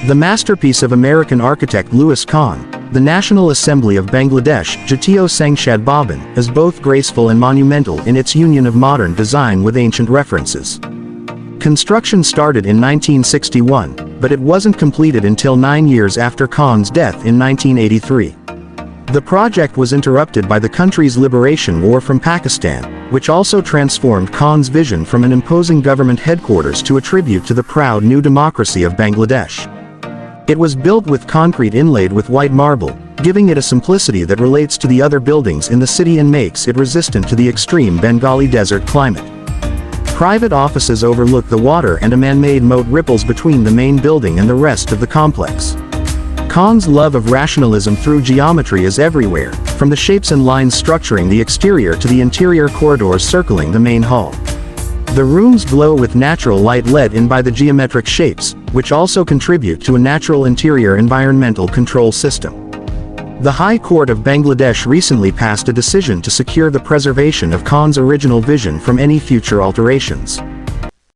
The masterpiece of American architect Louis Kahn, the National Assembly of Bangladesh, Jatiyo Sangshad Bhaban, is both graceful and monumental in its union of modern design with ancient references. Construction started in 1961, but it wasn't completed until 9 years after Kahn's death in 1983. The project was interrupted by the country's liberation war from Pakistan, which also transformed Kahn's vision from an imposing government headquarters to a tribute to the proud new democracy of Bangladesh. It was built with concrete inlaid with white marble, giving it a simplicity that relates to the other buildings in the city and makes it resistant to the extreme Bengali desert climate. Private offices overlook the water and a man-made moat ripples between the main building and the rest of the complex. Kahn's love of rationalism through geometry is everywhere, from the shapes and lines structuring the exterior to the interior corridors circling the main hall. The rooms glow with natural light let in by the geometric shapes, which also contribute to a natural interior environmental control system. The High Court of Bangladesh recently passed a decision to secure the preservation of Kahn's original vision from any future alterations.